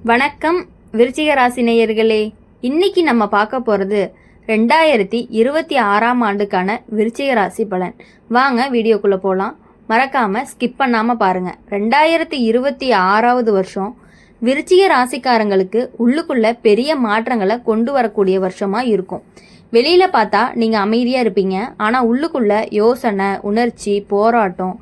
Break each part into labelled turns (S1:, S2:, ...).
S1: வணக்கம் விருச்சிக ராசி நேயர்களே. இன்னைக்கு நம்ம பார்க்க போகிறது 2026ஆம் ஆண்டுக்கான விருச்சிக ராசி பலன். வாங்க வீடியோக்குள்ளே போகலாம். மறக்காமல் ஸ்கிப் பண்ணாமல் பாருங்கள். 2026ஆவது வருஷம் விருச்சிக ராசிக்காரங்களுக்கு உள்ளுக்குள்ள பெரிய மாற்றங்களை கொண்டு வரக்கூடிய வருஷமாக இருக்கும். வெளியில் பார்த்தா நீங்கள் அமைதியாக இருப்பீங்க, ஆனால் உள்ளுக்குள்ள யோசனை, உணர்ச்சி, போராட்டம்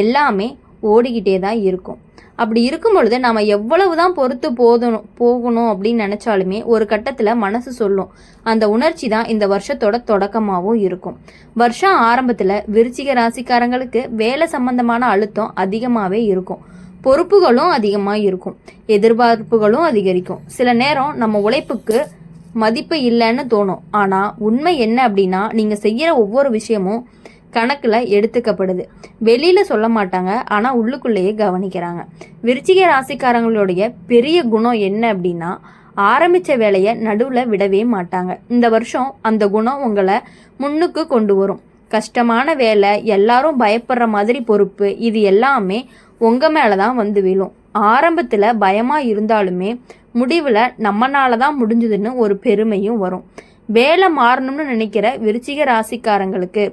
S1: எல்லாமே ஓடிக்கிட்டே தான் இருக்கும். அப்படி இருக்கும் பொழுது நாம் எவ்வளவு தான் பொறுத்து போகணும் அப்படின்னு நினச்சாலுமே ஒரு கட்டத்தில் மனசு சொல்லும். அந்த உணர்ச்சி தான் இந்த வருஷத்தோட தொடக்கமாகவும் இருக்கும். வருஷம் ஆரம்பத்தில் விருச்சிக ராசிக்காரங்களுக்கு வேலை சம்பந்தமான அழுத்தம் அதிகமாகவே இருக்கும். பொறுப்புகளும் அதிகமாக இருக்கும், எதிர்பார்ப்புகளும் அதிகரிக்கும். சில நேரம் நம்ம உழைப்புக்கு மதிப்பு இல்லைன்னு தோணும். ஆனால் உண்மை என்ன அப்படின்னா, நீங்கள் செய்கிற ஒவ்வொரு விஷயமும் கணக்கில் எடுத்துக்கப்படுது. வெளியில் சொல்ல மாட்டாங்க, ஆனால் உள்ளுக்குள்ளேயே கவனிக்கிறாங்க. விருச்சிக ராசிக்காரங்களுடைய பெரிய குணம் என்ன அப்படின்னா, ஆரம்பித்த வேலையை நடுவில் விடவே மாட்டாங்க. இந்த வருஷம் அந்த குணம் உங்களை முன்னுக்கு கொண்டு வரும். கஷ்டமான வேலை, எல்லாரும் பயப்படுற மாதிரி பொறுப்பு, இது எல்லாமே உங்கள் மேலே தான் வந்து விழும். ஆரம்பத்தில் பயமாக இருந்தாலுமே முடிவில் நம்மனால தான் முடிஞ்சதுன்னு ஒரு பெருமையும் வரும். வேலை மாறணும்னு நினைக்கிற விருச்சிக ராசிக்காரங்களுக்கு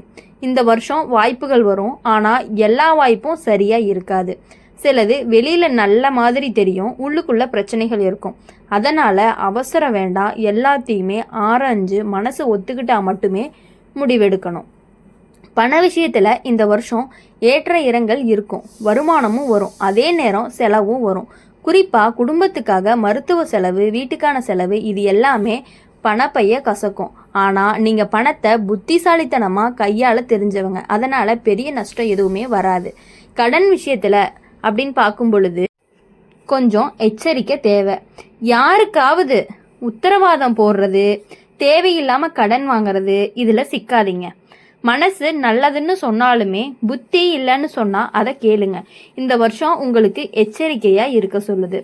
S1: இந்த வருஷம் வாய்ப்புகள் வரும். ஆனால் எல்லா வாய்ப்பும் சரியாக இருக்காது. சிலது வெளியில் நல்ல மாதிரி தெரியும், உள்ளுக்குள்ளே பிரச்சனைகள் இருக்கும். அதனால் அவசரம் வேண்டாம். எல்லாத்தையுமே ஆராய்ஞ்சு மனசு ஒத்துக்கிட்டால் மட்டுமே முடிவெடுக்கணும். பண விஷயத்தில் இந்த வருஷம் ஏற்ற இறங்கல் இருக்கும். வருமானமும் வரும், அதே நேரம் செலவும் வரும். குறிப்பாக குடும்பத்துக்காக மருத்துவ செலவு, வீட்டுக்கான செலவு, இது எல்லாமே பணப்பைய கசக்கும். ஆனால் நீங்கள் பணத்தை புத்திசாலித்தனமாக கையாள தெரிஞ்சவங்க, அதனால் பெரிய நஷ்டம் எதுவுமே வராது. கடன் விஷயத்தில் அப்படின்னு பார்க்கும் பொழுது கொஞ்சம் எச்சரிக்கை தேவை. யாருக்காவது உத்தரவாதம் போடுறது, தேவையில்லாமல் கடன் வாங்குறது, இதில் சிக்காதீங்க. மனசு நல்லதுன்னு சொன்னாலுமே புத்தி இல்லைன்னு சொன்னால் அதை கேளுங்க. இந்த வருஷம் உங்களுக்கு எச்சரிக்கையாக இருக்க சொல்லுது.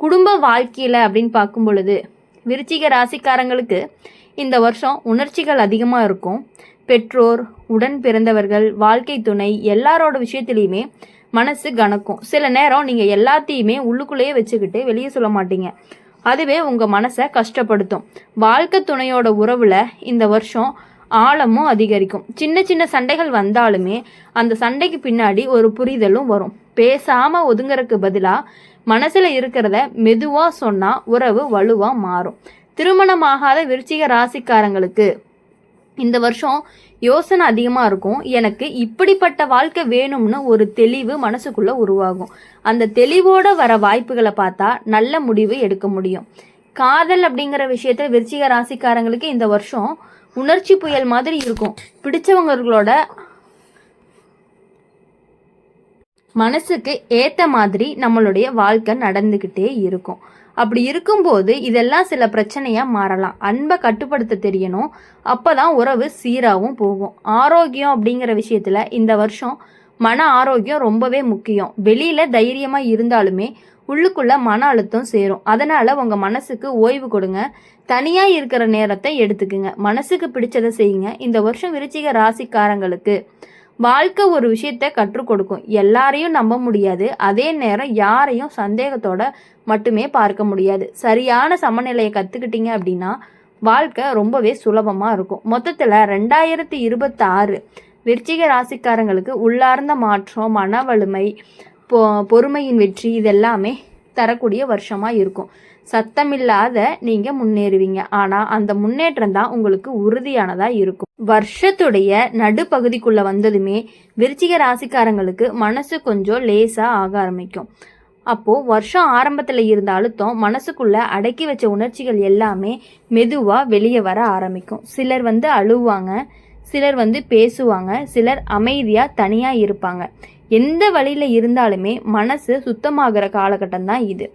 S1: குடும்ப வாழ்க்கையில் அப்படின்னு பார்க்கும் பொழுது விருச்சிக ராசிக்காரங்களுக்கு இந்த வருஷம் உணர்ச்சிகள் அதிகமாக இருக்கும். பெற்றோர், உடன் பிறந்தவர்கள், வாழ்க்கை துணை எல்லாரோட விஷயத்துலையுமே மனசு கணக்கும். சில நேரம் நீங்கள் எல்லாத்தையுமே உள்ளுக்குள்ளேயே வச்சுக்கிட்டு வெளியே சொல்ல மாட்டீங்க. அதுவே உங்கள் மனசை கஷ்டப்படுத்தும். வாழ்க்கை துணையோட உறவில் இந்த வருஷம் ஆழமும் அதிகரிக்கும். சின்ன சின்ன சண்டைகள் வந்தாலுமே அந்த சண்டைக்கு பின்னாடி ஒரு புரிதலும் வரும். பேசாமல் ஒதுங்கறதுக்கு பதிலாக மனசில் இருக்கிறத மெதுவாக சொன்னால் உறவு வலுவாக மாறும். திருமணமாகாத விருச்சிக ராசிக்காரங்களுக்கு இந்த வருஷம் யோசனை அதிகமாக இருக்கும். எனக்கு இப்படிப்பட்ட வாழ்க்கை வேணும்னு ஒரு தெளிவு மனசுக்குள்ளே உருவாகும். அந்த தெளிவோடு வர வாய்ப்புகளை பார்த்தா நல்ல முடிவு எடுக்க முடியும். காதல் அப்படிங்கிற விஷயத்தில் விருச்சிக ராசிக்காரங்களுக்கு இந்த வருஷம் உணர்ச்சி புயல் மாதிரி இருக்கும். பிடிச்சவங்களோட மனசுக்கு ஏற்ற மாதிரி நம்மளுடைய வாழ்க்கை நடந்துக்கிட்டே இருக்கும். அப்படி இருக்கும்போது இதெல்லாம் சில பிரச்சனையாக மாறலாம். அன்பை கட்டுப்படுத்த தெரியணும். அப்போ தான் உறவு சீராகவும் போகும். ஆரோக்கியம் அப்படிங்கிற விஷயத்தில் இந்த வருஷம் மன ஆரோக்கியம் ரொம்பவே முக்கியம். வெளியில் தைரியமாக இருந்தாலுமே உள்ளுக்குள்ளே மன அழுத்தம் சேரும். அதனால் உங்கள் மனசுக்கு ஓய்வு கொடுங்க. தனியாக இருக்கிற நேரத்தை எடுத்துக்குங்க. மனசுக்கு பிடிச்சதை செய்யுங்க. இந்த வருஷம் விருச்சிக ராசிக்காரங்களுக்கு வாழ்க்கை ஒரு விஷயத்தை கற்றுக் கொடுக்கும். எல்லாரையும் நம்ப முடியாது, அதே நேரம் யாரையும் சந்தேகத்தோட மட்டுமே பார்க்க முடியாது. சரியான சமநிலையை கற்றுக்கிட்டீங்க அப்படின்னா வாழ்க்கை ரொம்பவே சுலபமாக இருக்கும். மொத்தத்தில் 2026 விருச்சிக ராசிக்காரங்களுக்கு உள்ளார்ந்த மாற்றம், மன வலிமை, பொறுமையின் வெற்றி, இதெல்லாமே தரக்கூடிய வருஷமாக இருக்கும். சத்தமில்லாத நீங்கள் முன்னேறுவீங்க. ஆனால் அந்த முன்னேற்றம் தான் உங்களுக்கு உறுதியானதாக இருக்கும். வருஷத்துடைய நடுப்பகுதிக்குள்ளே வந்ததுமே விருச்சிக ராசிக்காரங்களுக்கு மனசு கொஞ்சம் லேசாக ஆக ஆரம்பிக்கும். அப்போது வருஷம் ஆரம்பத்தில் இருந்த அழுத்தம், மனசுக்குள்ளே அடக்கி வச்ச உணர்ச்சிகள் எல்லாமே மெதுவாக வெளியே வர ஆரம்பிக்கும். சிலர் அழுவாங்க, சிலர் பேசுவாங்க, சிலர் அமைதியாக தனியாக இருப்பாங்க. எந்த வழியில் இருந்தாலுமே மனசு சுத்தமாகிற காலகட்டம் தான் இது.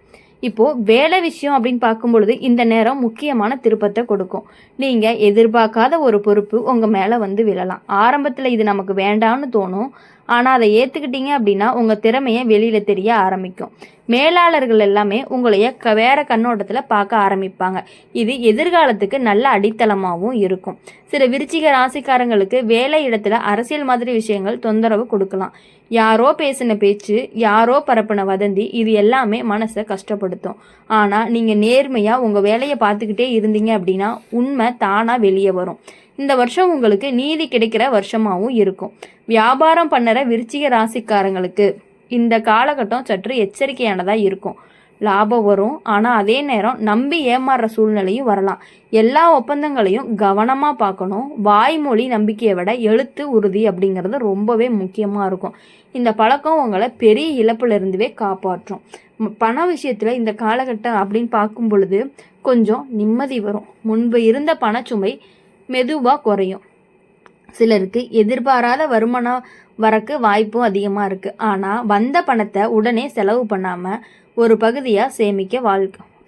S1: இப்போது வேலை விஷயம் அப்படின்னு பார்க்கும் பொழுது இந்த நேரம் முக்கியமான திருப்பத்தை கொடுக்கும். நீங்கள் எதிர்பார்க்காத ஒரு பொறுப்பு உங்கள் மேலே விழலாம். ஆரம்பத்தில் இது நமக்கு வேண்டாம்னு தோணும், ஆனால் அதை ஏற்றுக்கிட்டீங்க அப்படின்னா உங்கள் திறமையை வெளியில் தெரிய ஆரம்பிக்கும். மேலாளர்கள் எல்லாமே உங்களைய வேற கண்ணோட்டத்தில் பார்க்க ஆரம்பிப்பாங்க. இது எதிர்காலத்துக்கு நல்ல அடித்தளமாகவும் இருக்கும். சில விருச்சிக ராசிக்காரங்களுக்கு வேலை இடத்துல அரசியல் மாதிரி விஷயங்கள் தொந்தரவு கொடுக்கலாம். யாரோ பேசின பேச்சு, யாரோ பரப்பின வதந்தி, இது எல்லாமே மனசை கஷ்டப்படுத்தும். ஆனால் நீங்கள் நேர்மையாக உங்கள் வேலையை பார்த்துக்கிட்டே இருந்தீங்க அப்படின்னா உண்மை தானாக வெளியே வரும். இந்த வருஷம் உங்களுக்கு நீதி கிடைக்கிற வருஷமாகவும் இருக்கும். வியாபாரம் பண்ணுற விருச்சிக ராசிக்காரங்களுக்கு இந்த காலகட்டம் சற்று எச்சரிக்கையானதாக இருக்கும். லாபம் வரும், ஆனால் அதே நேரம் நம்பி ஏமாறுற சூழ்நிலையும் வரலாம். எல்லா ஒப்பந்தங்களையும் கவனமாக பார்க்கணும். வாய்மொழி நம்பிக்கையை விட எழுத்து உறுதி அப்படிங்கிறது ரொம்பவே முக்கியமாக இருக்கும். இந்த பழக்கம் உங்களை பெரிய இழப்பிலிருந்துவே காப்பாற்றும். பண விஷயத்தில் இந்த காலகட்டம் அப்படின்னு பார்க்கும் பொழுது கொஞ்சம் நிம்மதி வரும். முன்பு இருந்த பணச்சுமை மெதுவாக குறையும். சிலருக்கு எதிர்பாராத வருமானம் வரக்கு வாய்ப்பும் அதிகமாக இருக்குது. ஆனால் வந்த பணத்தை உடனே செலவு பண்ணாமல் ஒரு பகுதியாக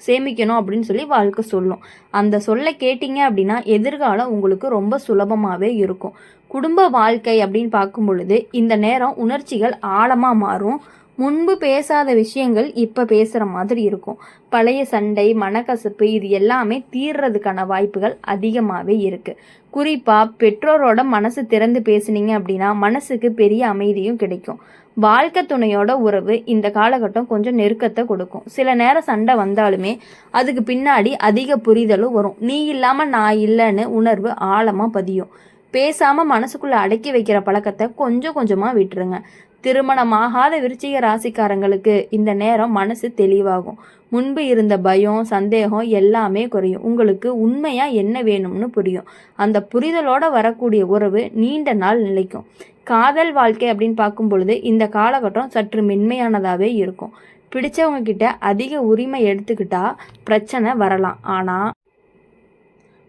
S1: சேமிக்கணும் அப்படின்னு சொல்லி வாழ்க்கை சொல்லும். அந்த சொல்லை கேட்டீங்க அப்படின்னா எதிர்காலம் உங்களுக்கு ரொம்ப சுலபமாகவே இருக்கும். குடும்ப வாழ்க்கை அப்படின்னு பார்க்கும் பொழுது இந்த நேரம் உணர்ச்சிகள் ஆழமாக மாறும். முன்பு பேசாத விஷயங்கள் இப்போ பேசுகிற மாதிரி இருக்கும். பழைய சண்டை, மனக்கசப்பு இது எல்லாமே தீர்றதுக்கான வாய்ப்புகள் அதிகமாகவே இருக்குது. குறிப்பாக பெற்றோரோட மனசு திறந்து பேசுனீங்க அப்படின்னா மனசுக்கு பெரிய அமைதியும் கிடைக்கும். வாழ்க்கை துணையோட உறவு இந்த காலகட்டம் கொஞ்சம் நெருக்கத்தை கொடுக்கும். சில நேரம் சண்டை வந்தாலுமே அதுக்கு பின்னாடி அதிக புரிதலும் வரும். நீ இல்லாமல் நான் இல்லைன்னு உணர்வு ஆழமாக பதியும். பேசாமல் மனசுக்குள்ளே அடக்கி வைக்கிற பழக்கத்தை கொஞ்சம் கொஞ்சமாக விட்டுருங்க. திருமணமாகாத விருச்சிக ராசிக்காரங்களுக்கு இந்த நேரம் மனசு தெளிவாகும். முன்பு இருந்த பயம், சந்தேகம் எல்லாமே குறையும். உங்களுக்கு உண்மையாக என்ன வேணும்னு புரியும். அந்த புரிதலோட வரக்கூடிய உறவு நீண்ட நாள் நிலைக்கும். காதல் வாழ்க்கை அப்படின்னு பார்க்கும் பொழுது இந்த காலகட்டம் சற்று மென்மையானதாகவே இருக்கும். பிடிச்சவங்க கிட்ட அதிக உரிமை எடுத்துக்கிட்டா பிரச்சனை வரலாம். ஆனால்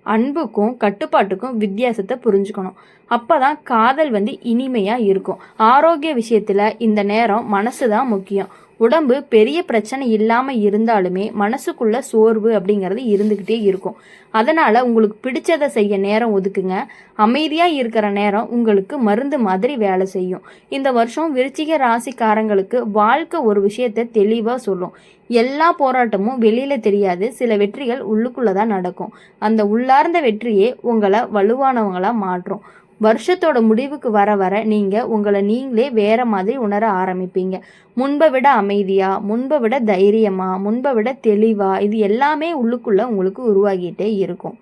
S1: அன்புக்கும் கட்டுப்பாட்டுக்கும் வித்தியாசத்தை புரிஞ்சுக்கணும். அப்போ தான் காதல் இனிமையாக இருக்கும். ஆரோக்கிய விஷயத்தில் இந்த நேரம் மனசு தான் முக்கியம். உடம்பு பெரிய பிரச்சனை இல்லாமல் இருந்தாலுமே மனசுக்குள்ள சோர்வு அப்படிங்கிறது இருந்துக்கிட்டே இருக்கும். அதனால் உங்களுக்கு பிடிச்சதை செய்ய நேரம் ஒதுக்குங்க. அமைதியாக இருக்கிற நேரம் உங்களுக்கு மருந்து மாதிரி வேலை செய்யும். இந்த வருஷம் விருச்சிக ராசிக்காரங்களுக்கு வாழ்க்கை ஒரு விஷயத்தை தெளிவாக சொல்லும். எல்லா போராட்டமும் வெளியில் தெரியாது. சில வெற்றிகள் உள்ளுக்குள்ளே தான் நடக்கும். அந்த உள்ளார்ந்த வெற்றியே உங்களை வலுவானவங்களாக மாற்றும். வருஷத்தோட முடிவுக்கு வர வர நீங்கள் உங்களை நீங்களே வேற மாதிரி உணர ஆரம்பிப்பீங்க. முன்பை விட அமைதியா, முன்பை விட தைரியமா, முன்பை விட தெளிவா, இது எல்லாமே உள்ளுக்குள்ள உங்களுக்கு உருவாகிட்டே இருக்கும்.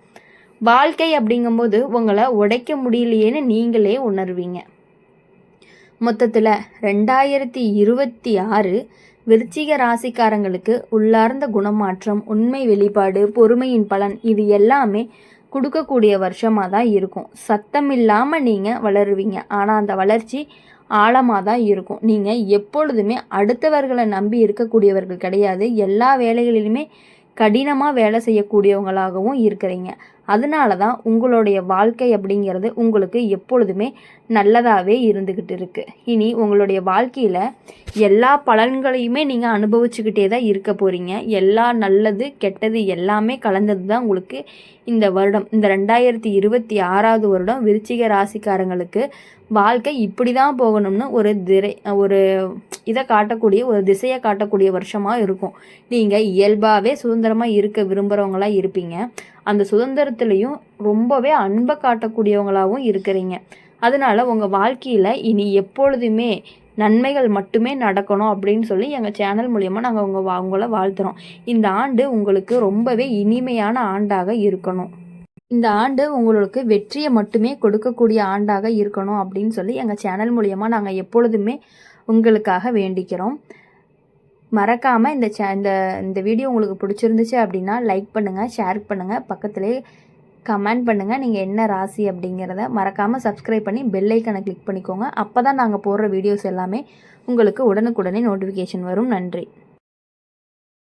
S1: வாழ்க்கை அப்படிங்கும்போது உங்களை உடைக்க முடியலையேன்னு நீங்களே உணர்வீங்க. மொத்தத்தில் 2026 விருச்சிக ராசிக்காரங்களுக்கு உள்ளார்ந்த குணமாற்றம், உண்மை வெளிப்பாடு, பொறுமையின் பலன் இது எல்லாமே கொடுக்கக்கூடிய வருஷமாக தான் இருக்கும். சத்தம் இல்லாமல் நீங்கள் வளருவீங்க. ஆனால் அந்த வளர்ச்சி ஆழமாக தான் இருக்கும். நீங்கள் எப்பொழுதுமே அடுத்தவர்களை நம்பி இருக்கக்கூடியவர்கள் கிடையாது. எல்லா வேலைகளிலுமே கடினமாக வேலை செய்யக்கூடியவங்களாகவும் இருக்கிறீங்க. அதனால தான் உங்களுடைய வாழ்க்கை அப்படிங்கிறது உங்களுக்கு எப்பொழுதுமே நல்லதாகவே இருந்துக்கிட்டு இருக்குது. இனி உங்களுடைய வாழ்க்கையில் எல்லா பலன்களையுமே நீங்கள் அனுபவிச்சுக்கிட்டே தான் இருக்க போகிறீங்க. எல்லா நல்லது கெட்டது எல்லாமே கலந்தது தான் உங்களுக்கு இந்த வருடம். இந்த 2026 வருடம் விருச்சிக ராசிக்காரங்களுக்கு வாழ்க்கை இப்படி தான் போகணும்னு ஒரு இதை காட்டக்கூடிய ஒரு திசையை காட்டக்கூடிய வருஷமாக இருக்கும். நீங்கள் இயல்பாகவே சுதந்திரமாக இருக்க விரும்புகிறவங்களாக இருப்பீங்க. அந்த சுதந்திரத்துலேயும் ரொம்பவே அன்பை காட்டக்கூடியவங்களாகவும் இருக்கிறீங்க. அதனால் உங்கள் வாழ்க்கையில் இனி எப்பொழுதுமே நன்மைகள் மட்டுமே நடக்கணும் அப்படின்னு சொல்லி எங்கள் சேனல் மூலயமா நாங்கள் உங்களை வாழ்த்துறோம். இந்த ஆண்டு உங்களுக்கு ரொம்பவே இனிமையான ஆண்டாக இருக்கணும். இந்த ஆண்டு உங்களுக்கு வெற்றியை மட்டுமே கொடுக்கக்கூடிய ஆண்டாக இருக்கணும் அப்படின்னு சொல்லி எங்கள் சேனல் மூலயமா நாங்கள் எப்பொழுதுமே உங்களுக்காக வேண்டிக்கிறோம். மறக்காமல் இந்த வீடியோ உங்களுக்கு பிடிச்சிருந்துச்சு அப்படின்னா லைக் பண்ணுங்கள், ஷேர் பண்ணுங்கள், பக்கத்துலேயே கமெண்ட் பண்ணுங்கள் நீங்கள் என்ன ராசி அப்படிங்கிறத. மறக்காமல் சப்ஸ்கிரைப் பண்ணி பெல் ஐக்கனை கிளிக் பண்ணிக்கோங்க. அப்போ தான் நாங்கள் போடுற வீடியோஸ் எல்லாமே உங்களுக்கு உடனுக்குடனே நோட்டிஃபிகேஷன் வரும். நன்றி.